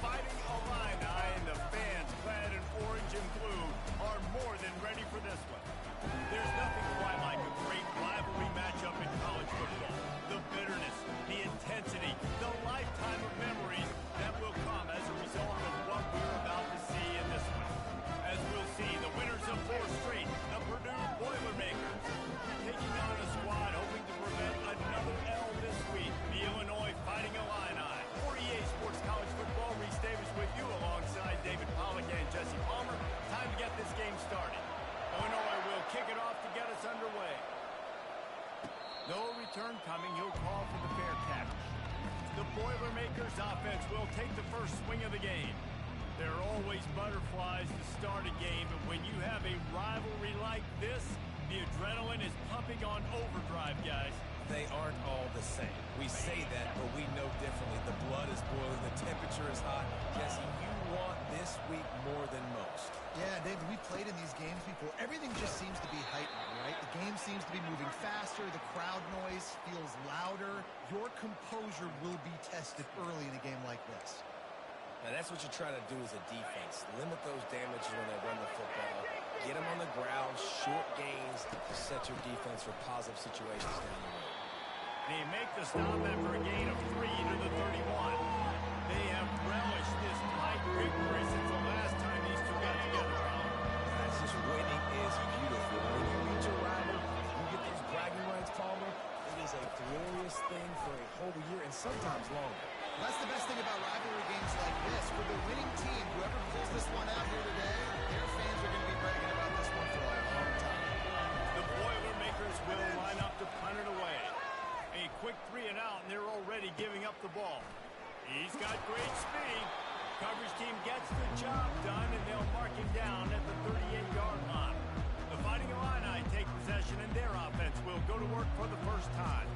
Fighting Illini and the fans clad in orange and blue are more than ready for this one. There's nothing quite like a great rivalry matchup in college football. The bitterness, the intensity, the lifetime of memories that will come as a result of what we're about to see in this one. As we'll see, the winners of 4 straight, the Purdue Boilermakers, taking on a squad hoping to prevent another L this week, the Illinois Fighting Illini. For EA Sports College Football, Reese Davis with you alongside David Pollack and Jesse Palmer. Time to get this game started. Illinois will kick it off to get us underway. No return coming. He'll call for the fair catch. The Boilermakers offense will take the first swing of the game. There are always butterflies to start a game, but when you have a rivalry like this, the adrenaline is pumping on overdrive, guys. They aren't all the same. We say that, but we know differently. The blood is boiling, the temperature is hot. Jesse, you want this week more than most. Yeah, David, we played in these games before. Everything just seems to be heightened, right? The game seems to be moving faster. The crowd noise feels louder. Your composure will be tested early in a game like this. Now, that's what you try to do as a defense. Limit those damages when they run the football. Get them on the ground, short gains to set your defense for positive situations down the road. They make the stop after a gain of 3 to the 31. They have relished this tight victory since the last time these two got together. That's just winning is beautiful. When you beat your rival, you get those bragging rights, Palmer. It is a glorious thing for a whole year and sometimes longer. That's the best thing about rivalry games like this. For the winning team, whoever pulls this one out here today, their fans are going to be bragging about this one for a long time. The Boilermakers will line up to punt it away. A quick 3 and out, and they're already giving up the ball. He's got great speed. Coverage team gets the job done, and they'll mark him down at the 38-yard line. The Fighting Illini take possession, and their offense will go to work for the first time.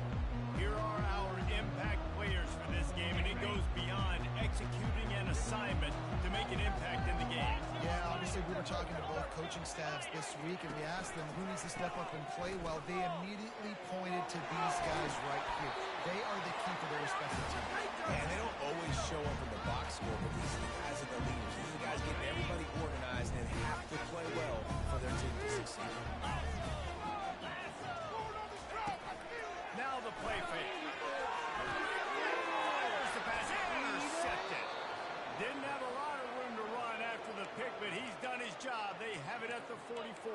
Here are our impact players for this game, and it goes beyond executing an assignment to make an impact in the game. Yeah, obviously we were talking to both coaching staffs this week, and we asked them who needs to step up and play well. They immediately pointed to these guys right here. They are the key for their respective teams. And they don't always show up in the box score, but these are the guys that are the leaders. These are the guys getting everybody organized and have to play well for their team to succeed. Now the play fake. There's the pass. Intercepted. Didn't have a lot of room to run after the pick, but he's done his job. They have it at the 44.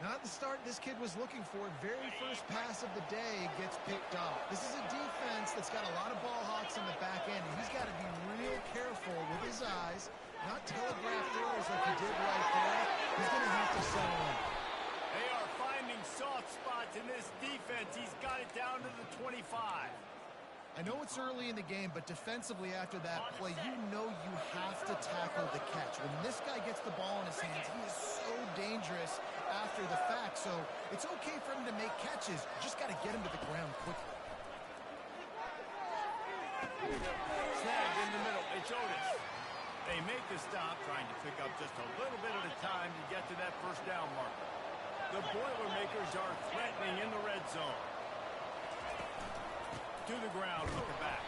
Not the start this kid was looking for. Very first pass of the day gets picked off. This is a defense that's got a lot of ball hawks in the back end, and he's got to be real careful with his eyes, not telegraph throws like he did right there. He's going to have to settle in. They are finding soft spots in this defense. He's got it down to the 25. I know it's early in the game, but defensively after that play, you know you have to tackle the catch. When this guy gets the ball in his hands, he is so dangerous after the fact. So it's okay for him to make catches. You just got to get him to the ground quickly. Snagged in the middle. It's Otis. They make the stop, trying to pick up just a little bit at a time to get to that first down marker. The Boilermakers are threatening in the red zone. To the ground with the back.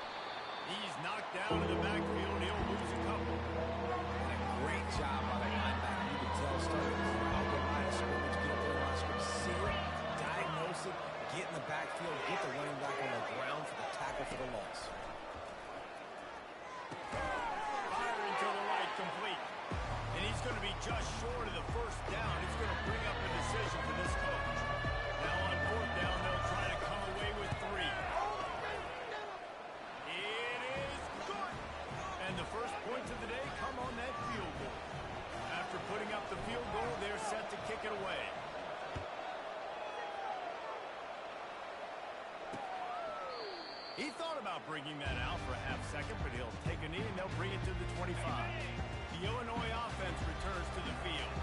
He's knocked down in the backfield. He'll lose a couple. And a great job by the linebacker. You can tell starting out the line of scrimmage, get up the line of scrimmage, see it, diagnose it, get in the backfield, get the running back on the ground for the tackle for the loss. Firing to the right, complete. And he's going to be just short of the first down. It's going to bring up a decision for this coach. Now on 4th down, they'll try to come away with 3. It is good. And the first points of the day come on that field goal. After putting up the field goal, they're set to kick it away. He thought about bringing that out for a half second, but he'll take a knee and they'll bring it to the 25. The Illinois offense returns to the field.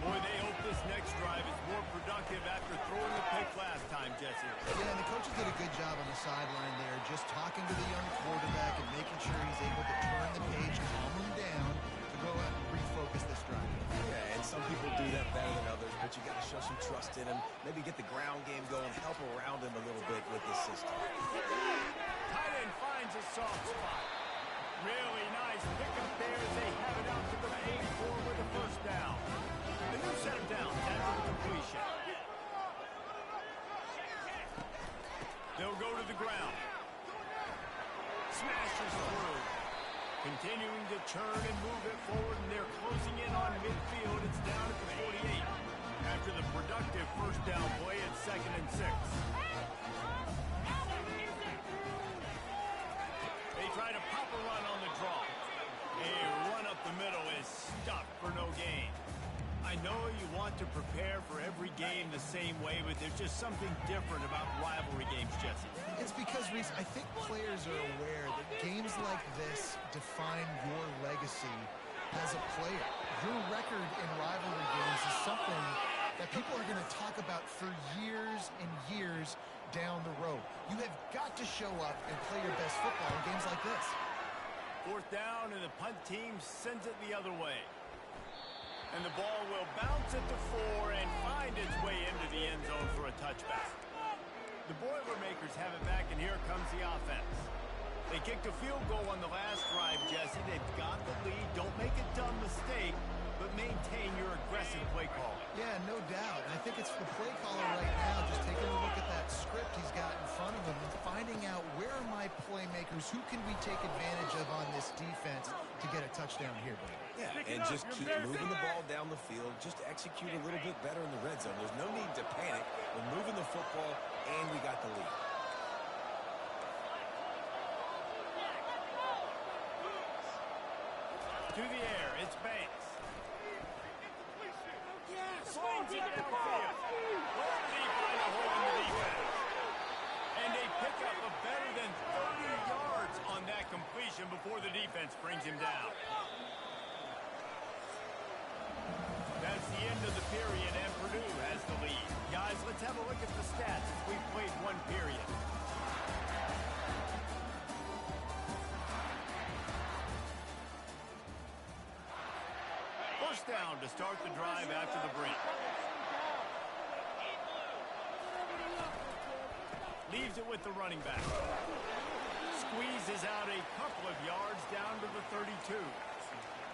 Boy, they hope this next drive is more productive after throwing a pick last time, Jesse. Yeah, and the coaches did a good job on the sideline there, just talking to the young quarterback and making sure he's able to turn the page, calm him down, to go out and refocus this drive. Yeah, and some people do that better than others, but you got to show some trust in him. Maybe get the ground game going, help around him a little bit with this system. Tight end finds a soft spot. Really nice pickup there as they have it out to the 84 with the first down. The new set of downs after the completion. They'll go to the ground. Smashes through. Continuing to turn and move it forward, and they're closing in on midfield. It's down at the 48. After the productive first down play, it's 2nd and 6. They try to pop a run on the draw. A run up the middle is stuffed for no gain. I know you want to prepare for every game the same way, but there's just something different about rivalry games, Jesse. It's because, Reese, I think players are aware that games like this define your legacy as a player. Your record in rivalry games is something that people are going to talk about for years and years down the road. You have got to show up and play your best football in games like this. 4th down, and the punt team sends it the other way. And the ball will bounce at the 4 and find its way into the end zone for a touchback. The Boilermakers have it back, and here comes the offense. They kicked a field goal on the last drive, Jesse. They've got the lead. Don't make a dumb mistake, but maintain your aggressive play call. Yeah, no doubt. And I think it's the play caller right now just taking a look at that script he's got in front of him and finding out where are my playmakers, who can we take advantage of on this defense to get a touchdown here, buddy. Yeah, and just keep moving the ball down the field. Just execute a little bit better in the red zone. There's no need to panic. We're moving the football, and we got the lead. To the air, it's Banks. Slings it downfield. Where did he find a hole in the defense? And they pick up a better than 30 yards on that completion before the defense brings him down. That's the end of the period, and Purdue has the lead. Guys, let's have a look at the stats as we've played one period. First down to start the drive after the break. Leaves it with the running back. Squeezes out a couple of yards down to the 32.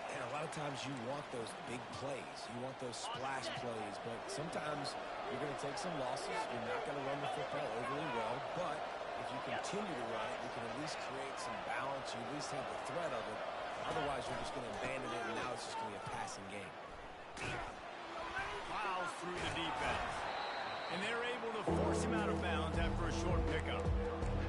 And a lot of times you want those big plays. You want those splash plays. But sometimes you're going to take some losses. You're not going to run the football overly well. But if you continue to run it, you can at least create some balance. You at least have the threat of it. Otherwise, you're just going to abandon it, and now it's just going to be a passing game. Plows through the defense. And they're able to force him out of bounds after a short pickup.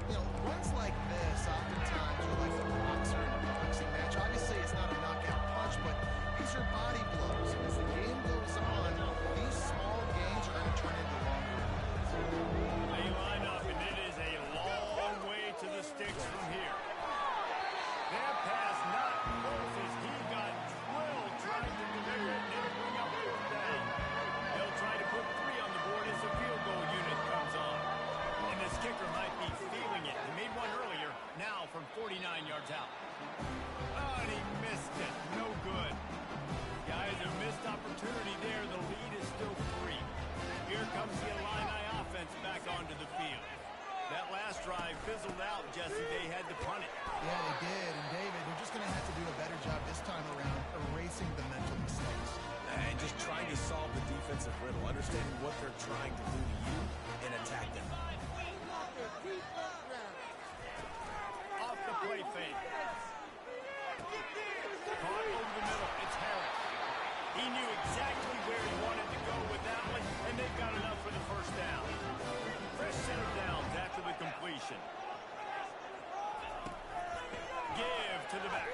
You know, runs like this, oftentimes are like the boxer in a boxing match. Obviously, it's not a knockout punch, but these are body blows. And as the game goes on, these small gains are going to turn into longer ones. They line up, and it is a long way to the sticks from here. That pass not close as he got drilled trying to deliver it and it'll bring up 4th down. They'll try to put 3 on the board as the field goal unit comes on. And this kicker might be feeling it. He made one earlier, now from 49 yards out. Oh, and he missed it. No good. Guys, a missed opportunity there. The lead is still 3. Here comes the Illini offense back onto the field. That last drive fizzled out, Jesse. They had to punt it. Yeah, they did. And, David, they're just going to have to do a better job this time around erasing the mental mistakes. And just trying to solve the defensive riddle, understanding what they're trying to do to you and attack them. Off the play fake. Caught over the middle. It's Harris. He knew exactly where he wanted to go with that one, and they've got enough for the first down. Fresh center downs after the completion. Give to the back.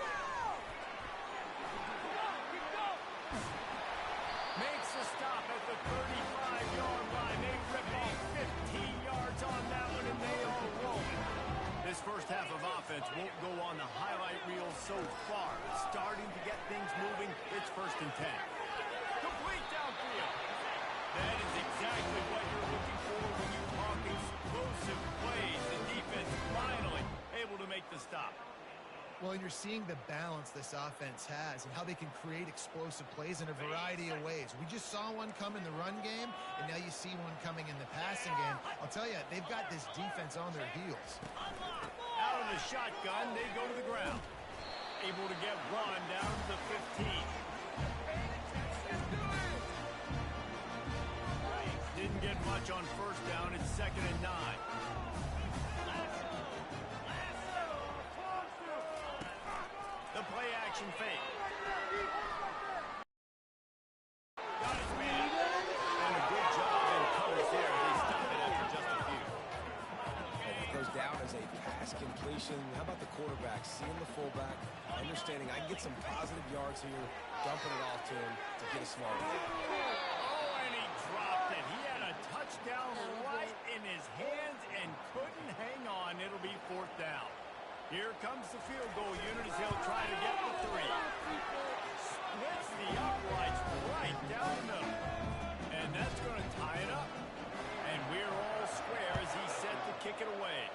Makes a stop at the 35-yard line. They rip off 15 yards on that one, and they are rolling. This first half of offense won't go on the highlight reel so far. Starting to get things moving. It's 1st and 10. Complete downfield. That is exactly what you're looking for when you talk explosive plays. The defense finally able to make the stop. Well, and you're seeing the balance this offense has and how they can create explosive plays in a variety of ways. We just saw one come in the run game, and now you see one coming in the passing game. I'll tell you, they've got this defense on their heels. Out of the shotgun, they go to the ground. Able to get one down to the 15. Didn't get much on first down. It's 2nd and 9. The play action fake. Got his man. And a good job in covers there. They stop it after just a few. It goes down as a pass completion. How about the quarterback seeing the fullback, understanding I can get some positive yards here, dumping it off to him to get a small gain. Oh, and he dropped it. He had a touchdown right in his hands and couldn't hang on. It'll be 4th down. Here comes the field goal unit as he'll try to get the 3. Splits the uprights right down the middle. And that's going to tie it up. And we're all square as he's set to kick it away.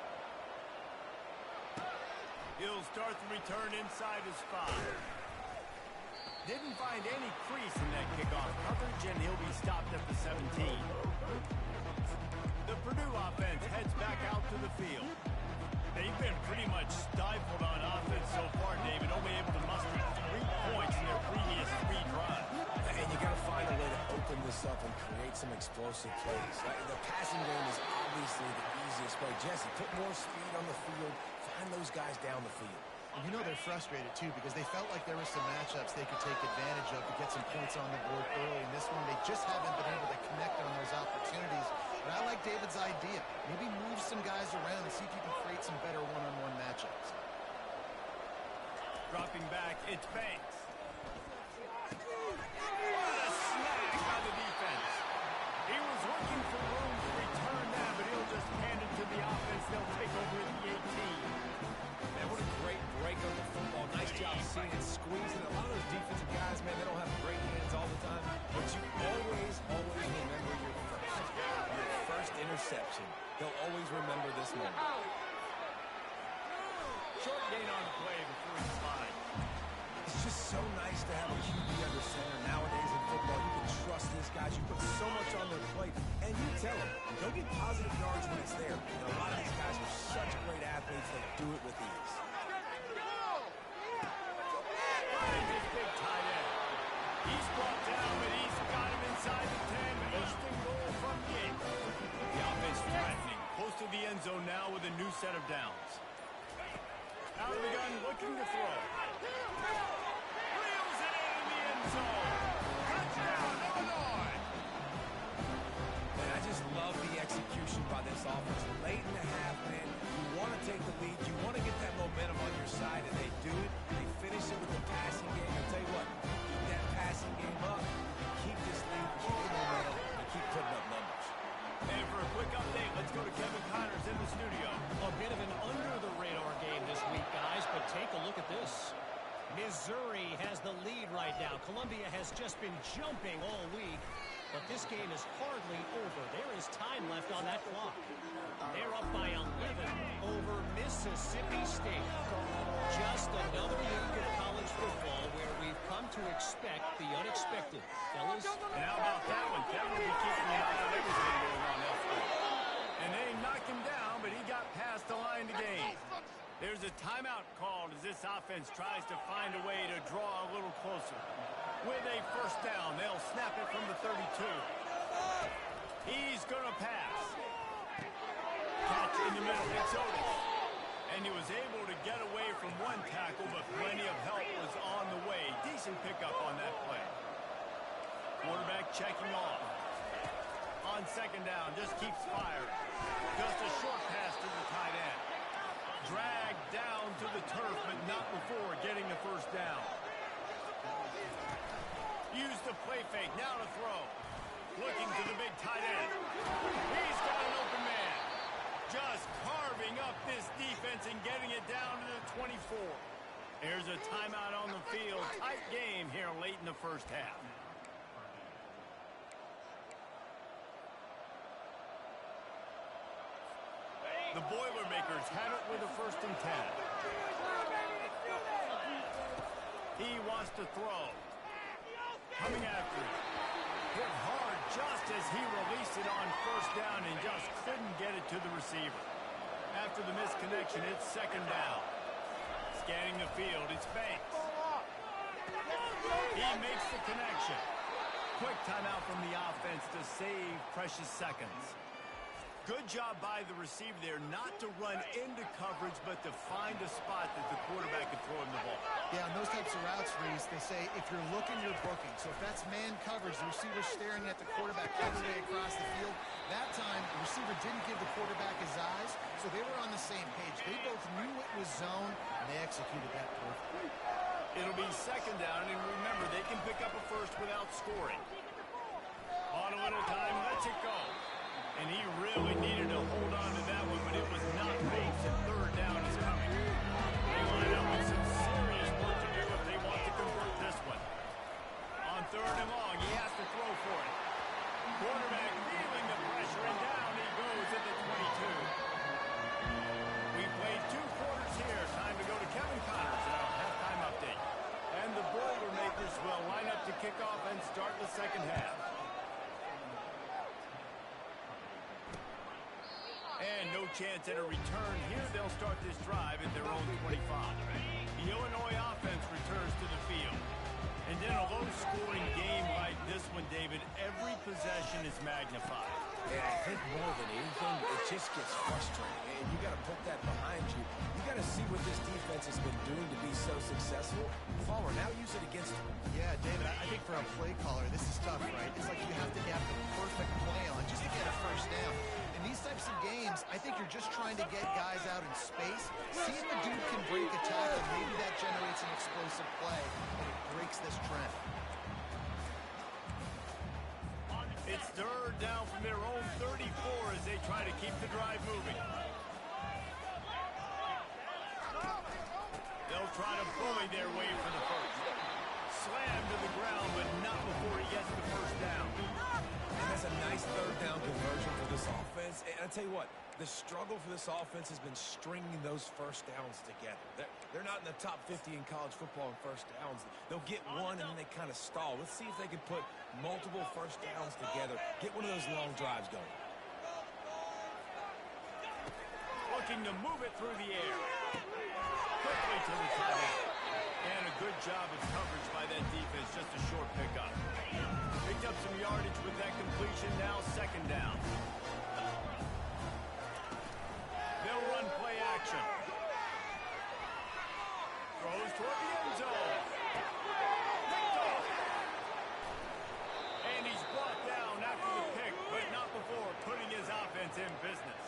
He'll start the return inside his 5. Didn't find any crease in that kickoff coverage, and he'll be stopped at the 17. The Purdue offense heads back out to the field. They've been pretty much stifled on offense so far, David, only able to muster 3 points in their previous 3 drives. And you got to find a way to open this up and create some explosive plays. The passing game is obviously the easiest way. Jesse, put more speed on the field, find those guys down the field. And you know they're frustrated, too, because they felt like there were some matchups they could take advantage of to get some points on the board early. In this one, they just haven't been able to connect on those opportunities. But I like David's idea. Maybe move some guys around and see if you can create some better one-on-one matchups. Dropping back, it's Banks. What a snag by the defense. He was looking for room to return that, but he'll just hand it to the offense. They'll take over at the 18. Man, what a great break on the football. Nice job seeing it, squeezing. A lot of those defensive guys, man, they don't have great hands all the time, but you always remember your first interception. They'll always remember this moment. Short gain on the play before he's fine. It's just so nice to have a QB under center. Nowadays in football, you can trust these guys. You put so much on their plate, and you tell them, they'll get positive yards when it's there. And a lot of these guys are such great athletes that do it with ease. Finds his big tight end. He's brought down, but he's got him inside the 10. First and goal from the 8. The offense threatening. Close to the end zone now with a new set of downs. Out of the gun, looking to throw. Reels it in the end zone. Touchdown, Illinois. Man, I just love the execution by this offense. Late in the half, man, you want to take the lead. You want to get that momentum on your side, and they do it. They finish it with the passing game. I'll tell you what, keep that passing game up. Keep this lead, keep the momentum, and keep putting up numbers. And for a quick update, let's go to Kevin Connors in the studio. A bit of an under-the-radar game this week, guys, but take a look at this. Missouri has the lead right now. Columbia has just been jumping all week, but this game is hardly over. There is time left on that clock. They're up by 11 over Mississippi State. Just another week of college football where we've come to expect the unexpected. Fellas? And how about that one? Kevin will be keeping an eye on everything going on elsewhere. And they knocked him down, but he got past the line to gain. There's a timeout called as this offense tries to find a way to draw a little closer. With a first down, they'll snap it from the 32. He's going to pass. Catch in the middle, it's Otis. And he was able to get away from one tackle, but plenty of help was on the way. Decent pickup on that play. Quarterback checking off. On second down, just keeps firing. Just a short pass to the tight end. Dragged down to the turf, but not before getting the first down. Use the play fake, now to throw. Looking to the big tight end. He's got an open man. Just carving up this defense and getting it down to the 24. There's a timeout on the field. Tight game here late in the first half. The Boilermakers have it with a 1st and 10. He wants to throw. Coming after it. Hit hard just as he released it on first down and just couldn't get it to the receiver. After the misconnection, it's second down. Scanning the field, it's Banks. He makes the connection. Quick timeout from the offense to save precious seconds. Good job by the receiver there not to run into coverage, but to find a spot that the quarterback can throw him the ball. Yeah, on those types of routes, Reese, they say if you're looking, you're booking. So if that's man coverage, the receiver's staring at the quarterback all the way across the field. That time, the receiver didn't give the quarterback his eyes, so they were on the same page. They both knew it was zone, and they executed that perfectly. It'll be second down, and remember, they can pick up a first without scoring. On a little time, lets it go. And he really needed to hold on to that one, but it was not Bates, and third down is coming. They line up with some serious work to do if they want to convert this one. On third and long, he has to throw for it. Quarterback feeling the pressure, and down he goes at the 22. We played 2 quarters here. Time to go to Kevin Connors in our halftime update. And the Boilermakers will line up to kick off and start the second half. And no chance at a return here. They'll start this drive at their own 25. The Illinois offense returns to the field. And in a low-scoring game like this one, David, every possession is magnified. And I think more than anything, it just gets frustrating. And you got to put that behind you. You got to see what this defense has been doing to be so successful. Fowler, now use it against him. Yeah, David, I think for a play caller, this is tough, right? It's like you have to get the perfect play on just to get a first down. In these types of games, I think you're just trying to get guys out in space, see if the dude can break a tackle. Maybe that generates an explosive play, and it breaks this trend. It's third down from their own 34 as they try to keep the drive moving. They'll try to bully their way for the first. Slammed to the ground, but not before he gets the first down. And that's a nice third down conversion for this offense. And I tell you what, the struggle for this offense has been stringing those first downs together. They're not in the top 50 in college football in first downs. They'll get one and then they kind of stall. Let's see if they can put multiple first downs together. Get one of those long drives going. Looking to move it through the air. Quickly to the tight end. And a good job of coverage by that defense. Just a short pickup. Picked up some yardage with that completion. Now second down. They'll run play action. Throws toward the end zone. Picked off. And he's brought down after the pick, but not before putting his offense in business.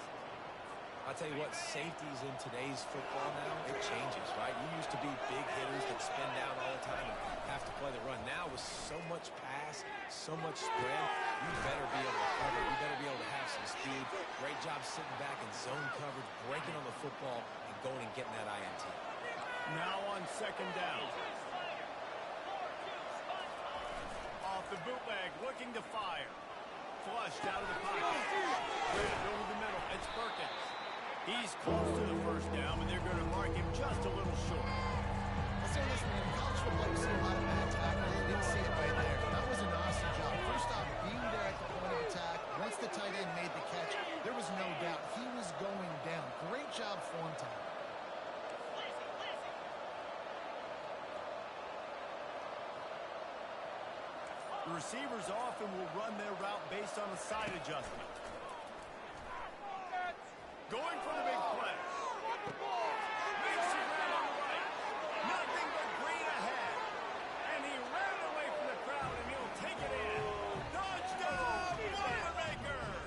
I'll tell you what, safeties in today's football now, it changes, right? You used to be big hitters that spin down all the time and have to play the run. Now with so much pass, so much spread, you better be able to cover. You better be able to have some speed. Great job sitting back in zone coverage, breaking on the football, and going and getting that INT. Now on second down. Off the bootleg, looking to fire. Flushed out of the pocket. Right over the middle, it's Perkins. He's close to the first down, but they're going to mark him just a little short. I'll say this, man. In college football, you see a lot of bad tackling. You didn't see it right there. That was an awesome job. First off, being there at the point of attack. Once the tight end made the catch, there was no doubt he was going down. Great job form time. The receivers often will run their route based on a side adjustment. Going for the big play. Makes it right on the right. Nothing but green ahead. And he ran away from the crowd, and he'll take it in. Touchdown, Boilermakers!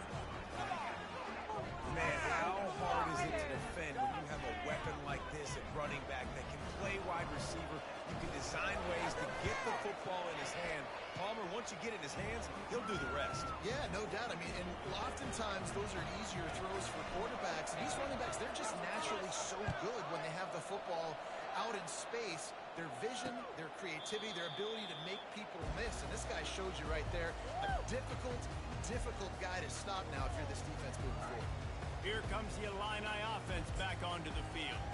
Man, how hard is it to defend when you have a weapon like this at running back that can play wide receiver? You can design ways to get the football in his hand. Palmer, once you get it in his hands, he'll do the rest. Yeah, no doubt. I mean, and oftentimes those are easier throws for quarterbacks. And these running backs, they're just naturally so good when they have the football out in space. Their vision, their creativity, their ability to make people miss. And this guy showed you right there, a difficult guy to stop now if you're this defense moving forward. Here comes the Illini offense back onto the field.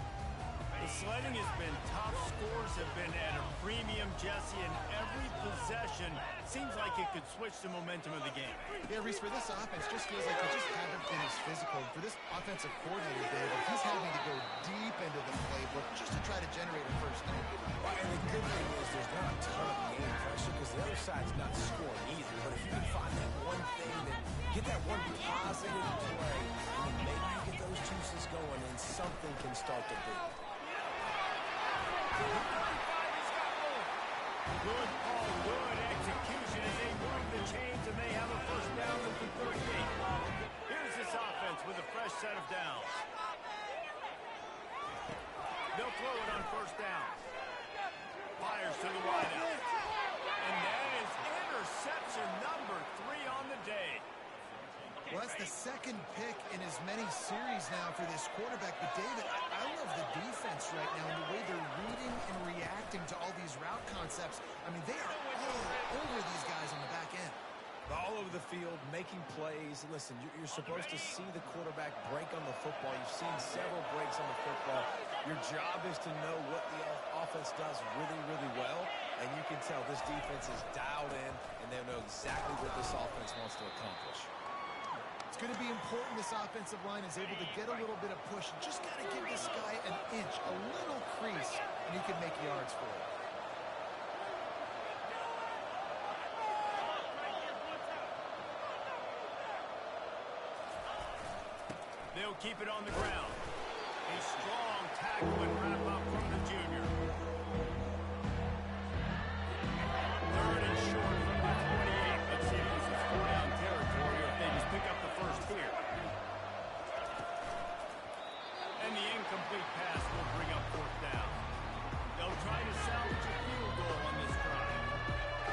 The sledding has been tough. Scores have been at a premium, Jesse, and every possession seems like it could switch the momentum of the game. Yeah, Reese, for this offense, just feels like they just haven't been as physical. For this offensive coordinator, David, he's having to go deep into the playbook just to try to generate a first down. Well, and the good thing is there's not a ton of game pressure because the other side's not scoring either. But if you can find that one thing, that get that one positive play, and then maybe you get those juices going and something can start to build. Good call, good execution as they move the chains and they have a first down at the 38. Here's this offense with a fresh set of downs. They'll throw it on first down. Fires to the wideout. And that is interception number 3 on the day. Well, that's the second pick in as many series now for this quarterback. But, David, I love the defense right now and the way they're reading and reacting to all these route concepts. I mean, they are all over these guys on the back end. All over the field, making plays. Listen, you're supposed to see the quarterback break on the football. You've seen several breaks on the football. Your job is to know what the offense does really, really well. And you can tell this defense is dialed in, and they know exactly what this offense wants to accomplish. It's going to be important this offensive line is able to get a little bit of push. Just got to give this guy an inch, a little crease, and he can make yards for it. They'll keep it on the ground. A strong tackle and wrap up from the junior. Third and short from the 28. Let's see if this is 4-down territory or if they just pick up the first here. And the incomplete pass will bring up fourth down. They'll try to salvage a field goal on this drive.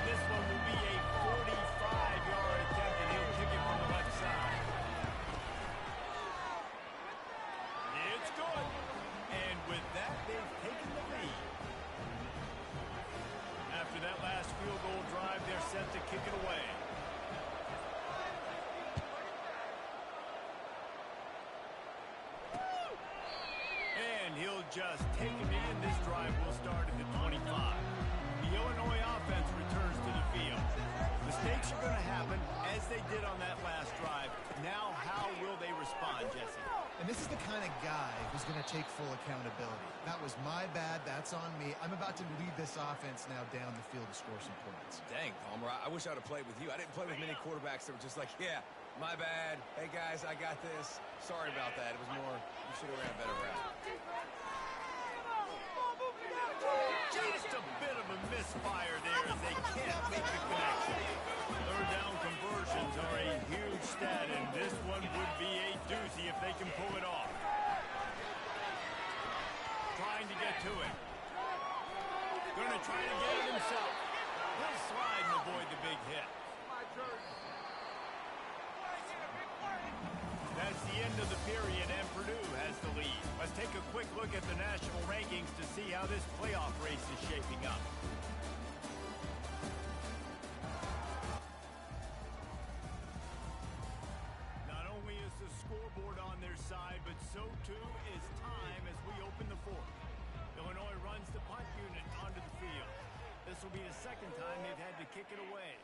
This one will be a 45-yard attempt, and he'll kick it from the left side. It's good. And with that, they've taken the lead. After that last field goal drive, they're set to kick it away. And he'll just take a knee, and this drive will start at the 25. The Illinois offense returns to the field. Mistakes are going to happen, as they did on that last drive. Now, how will they respond, Jesse? And this is the kind of guy who's going to take full accountability. That was my bad. That's on me. I'm about to lead this offense now down the field to score some points. Dang, Palmer, I wish I would have played with you. I didn't play with many quarterbacks that were just like, yeah, my bad. Hey, guys, I got this. Sorry about that. It was more, you should have ran a better route. Just a bit of a misfire there as they can't make the connection. Third down conversions are a huge stat, and this one would be a doozy if they can pull it off. Trying to get to it. Going to try to get it himself. He'll slide and avoid the big hit. That's the end of the period, and Purdue has the lead. Let's take a quick look at the national rankings to see how this playoff race is shaping up. Not only is the scoreboard on their side, but so too is time as we open the fourth. Illinois runs the punt unit onto the field. This will be the second time they've had to kick it away.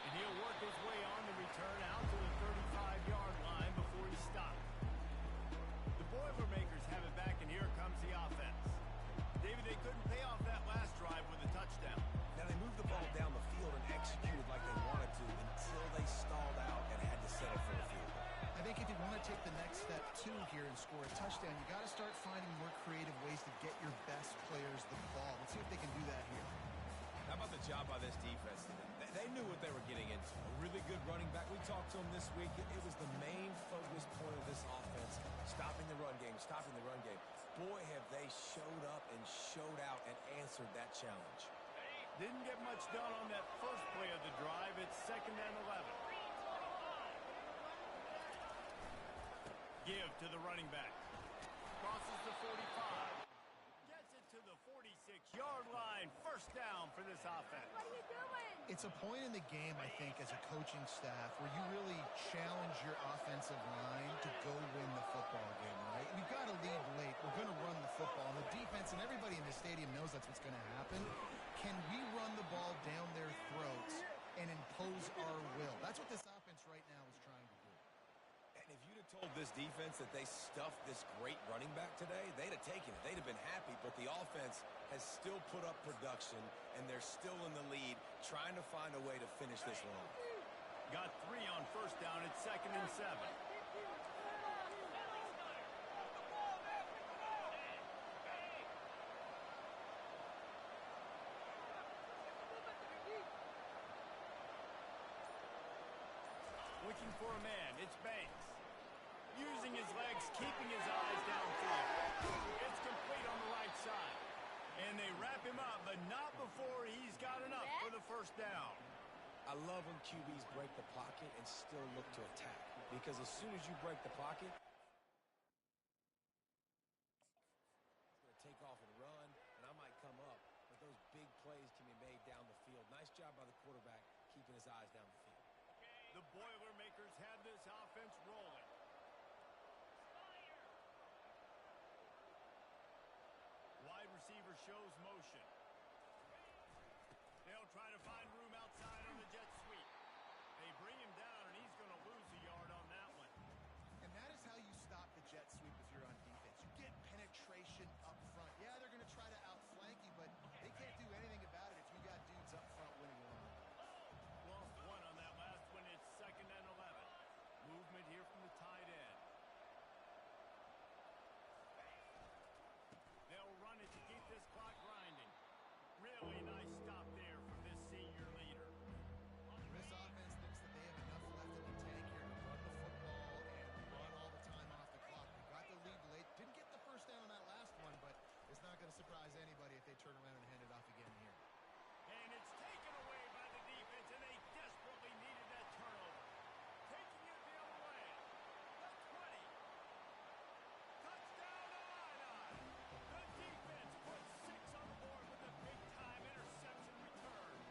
And he'll work his way on the return out to the 35-yard line before he stopped. The Boilermakers have it back, and here comes the offense. David, they couldn't pay off that last drive with a touchdown. Now, they moved the ball down the field and executed like they wanted to until they stalled out and had to settle for a field goal. I think if you want to take the next step, too, here and score a touchdown, you got to start finding more creative ways to get your best players the ball. Let's see if they can do that here. How about the job by this defense today? They knew what they were getting into. A really good running back. We talked to him this week. It was the main focus point of this offense, stopping the run game, stopping the run game. Boy, have they showed up and showed out and answered that challenge. Didn't get much done on that first play of the drive. It's 2nd and 11. Give to the running back. Crosses the 45. Gets it to the 46-yard line. First down for this offense. What are you doing? It's a point in the game, I think, as a coaching staff where you really challenge your offensive line to go win the football game, right? We've got to lead late. We're going to run the football. And the defense and everybody in the stadium knows that's what's going to happen. Can we run the ball down their throats and impose our will? That's what this offense right now is trying to do. And if you'd have told this defense that they stuffed this great running back today, they'd have taken it. They'd have been happy, but the offense has still put up production, and they're still in the lead, trying to find a way to finish this one off. Got 3 on first down. It's 2nd and 7. Looking for a man. It's Banks. Using his legs, keeping his eyes downfield. It's complete on the right side. And they wrap him up, but not before he's got enough for the first down. I love when QBs break the pocket and still look to attack. Because as soon as you break the pocket, it's going to take off and run, and I might come up. But those big plays can be made down the field. Nice job by the quarterback keeping his eyes down the field. The Boilermakers have this offense rolling. Wide receiver shows motion. They'll try to find room outside on the jet sweep. They bring him down, and he's going to lose a yard on that one. And that is how you stop the jet sweep if you're on defense. You get penetration up front. Yeah, they're going to try to outflank you, but they can't do anything about it if you got dudes up front winning along. Lost 1 on that last one. It's 2nd and 11. Movement here from the tight end. They'll run it to keep this clock grinding. Really nice stop there from this senior leader. This offense thinks that they have enough left in the tank here to run the football and run all the time off the clock. They got the lead late. Didn't get the first down on that last one, but it's not going to surprise anybody if they turn around and hand it off again here. And it's taken away by the defense, and they desperately needed that turnover. Taking it the other way. The 20. Touchdown Illini. The defense puts 6 on the board with a big-time interception return.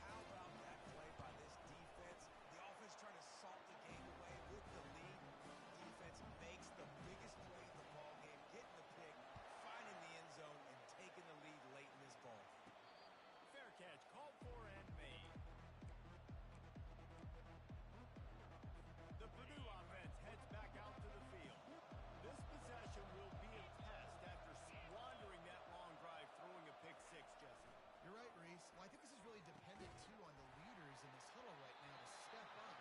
How about that play by this defense? The offense trying to salt the game away with the lead. Defense makes the biggest play in the ball game, getting the pick, finding the end zone, and taking the lead late in this ball. Fair catch, called for and made. The Purdue offense heads back out to the field. This possession will be a test after squandering that long drive, throwing a pick 6, Jesse. You're right, Reese. Well, I think this is really dependent, too, on the leaders in this huddle right now to step up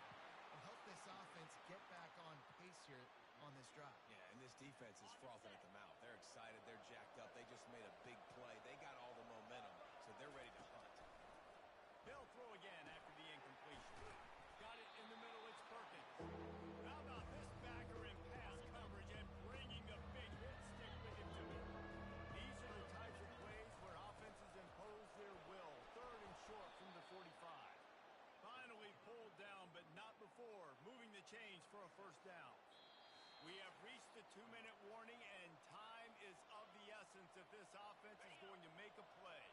and help this offense get back on pace here on this drive. Yeah, and this defense is frothing at the mouth. They're excited. They're jacked up. They just made a big play. They got all the momentum, so they're ready to hunt. They'll throw again after the incompletion. Got it in the middle. It's Perkins. How about this backer in pass coverage and bringing the big hit stick with him to it? These are the types of plays where offenses impose their will. 3rd and short from the 45. Finally pulled down, but not before moving the chains for a first down. We have reached the 2-minute warning, and time is of the essence if this offense is going to make a play.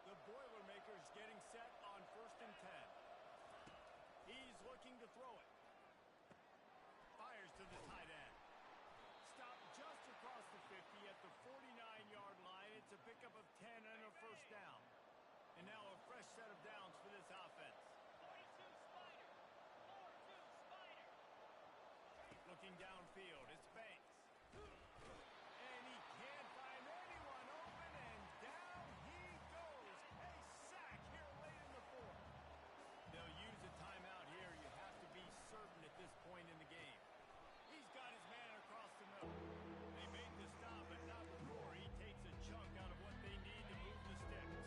The Boilermakers getting set on 1st and 10. He's looking to throw it. Fires to the tight end. Stopped just across the 50 at the 49-yard line. It's a pickup of 10 and a first down. And now a fresh set of downs for this offense. Looking downfield, it's Banks. And he can't find anyone open, and down he goes. A sack here late in the 4th. They'll use a timeout here. You have to be certain at this point in the game. He's got his man across the middle. They made the stop, but not before he takes a chunk out of what they need to move the sticks.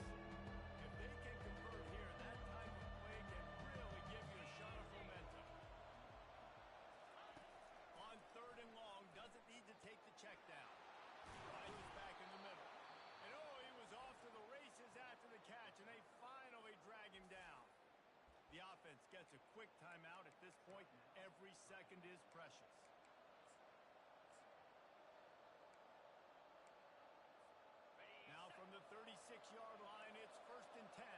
If they can convert here, that type of play can really give you a shot of momentum. On 3rd and long, doesn't need to take the check down. Finds his back in the middle. And oh, he was off to the races after the catch, and they finally drag him down. The offense gets a quick timeout at this point, and every second is precious. Now from the 36-yard line, it's 1st and 10.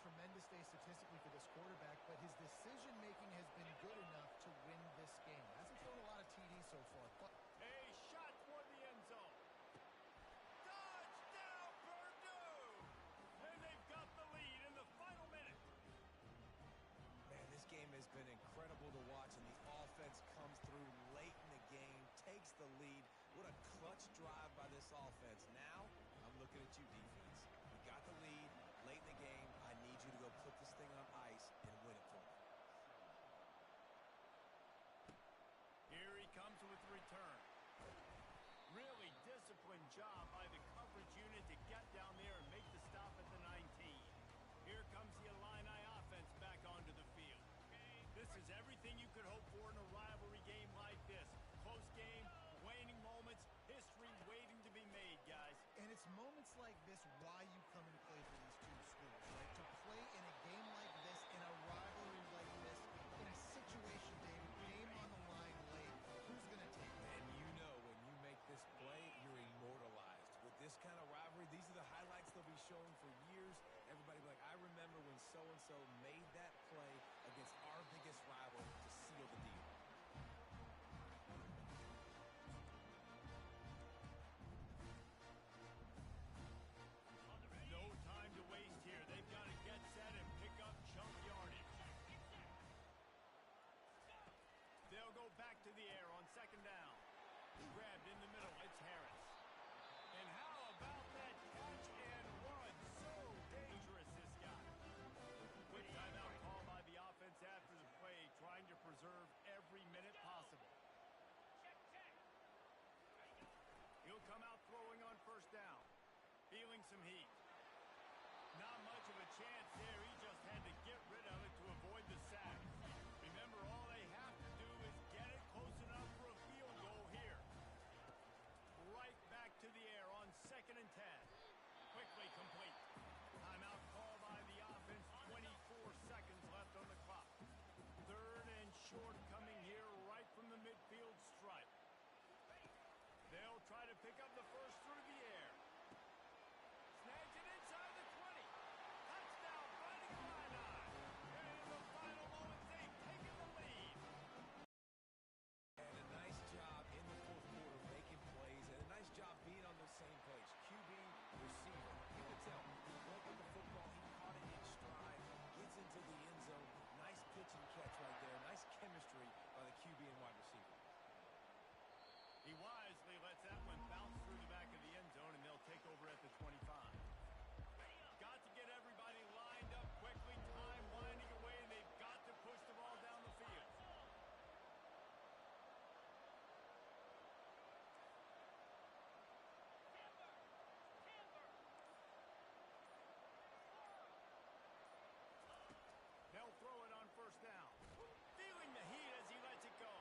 tremendous day statistically for this quarterback, but his decision-making has been good enough to win this game. Hasn't thrown a lot of TDs so far. But A shot toward the end zone. Touchdown, Purdue! And they've got the lead in the final minute. Man, this game has been incredible to watch, and the offense comes through late in the game, takes the lead. What a clutch drive by this offense. Now, I'm looking at you, defense. We got the lead late in the game. I need you to go put this thing on ice and win it for me. Here he comes with the return. Really disciplined job by the coverage unit to get down there and make the stop at the 19. Here comes the Illini offense back onto the field. This is everything you could hope for in a rivalry game like this. Close game, waning moments, history waiting to be made, guys. And it's moments like this why you come and play for these two schools, right? To play in a game like this, in a rivalry like this, in a situation, David, game on the line late, who's going to take it? And you know when you make this play, you're immortalized. With this kind of rivalry, these are the highlights they'll be showing for years. Everybody will be like, I remember when so-and-so made that play against our biggest rival to seal the deal. No time to waste here. They've got to get set and pick up chunk yardage. They'll go back to the air on second down. Grabbed in the middle. It's Harris. And how about that catch and run? So dangerous, this guy. Quick timeout call by the offense after the play, trying to preserve every minute possible. He'll come out throwing on first down. Feeling some heat. Not much of a chance there. He just had to get rid of it to avoid the sack. Remember, all they have to do is get it close enough for a field goal here. Right back to the air on 2nd and 10. Quickly complete. Timeout call by the offense. 24 seconds left on the clock. 3rd and short coming here right from the midfield stripe. They'll try to pick up the first through the air. Snags it inside the 20. Touchdown, Fighting Illini. And in the final moments, they've taken the lead. And a nice job in the fourth quarter making plays, and a nice job being on the same page. QB, receiver. You can tell, he went with the football, he caught it in stride, gets into the end zone. Nice pitch and catch right there. Nice chemistry by the QB and wide receiver. He wisely lets that one bounce through the back of the end zone, and they'll take over at the 25. Got to get everybody lined up quickly. Time winding away, and they've got to push the ball down the field. They'll throw it on first down. Feeling the heat as he lets it go.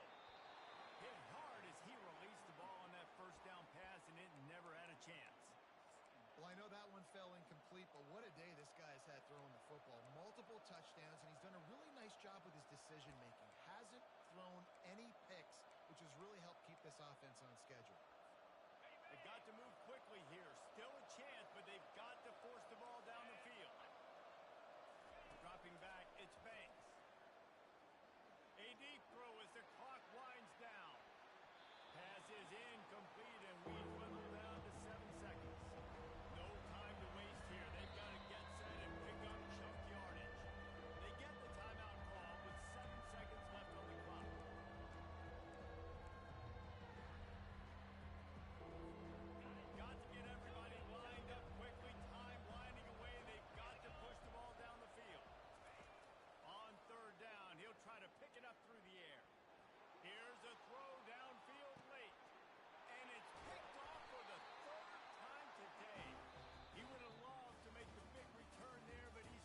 Hit hard as he released the ball on that first down pass, and it never had a chance. Well, I know that one fell incomplete, but what a day this guy has had throwing the football. Multiple touchdowns, and he's done a really nice job with his decision-making. Hasn't thrown any picks, which has really helped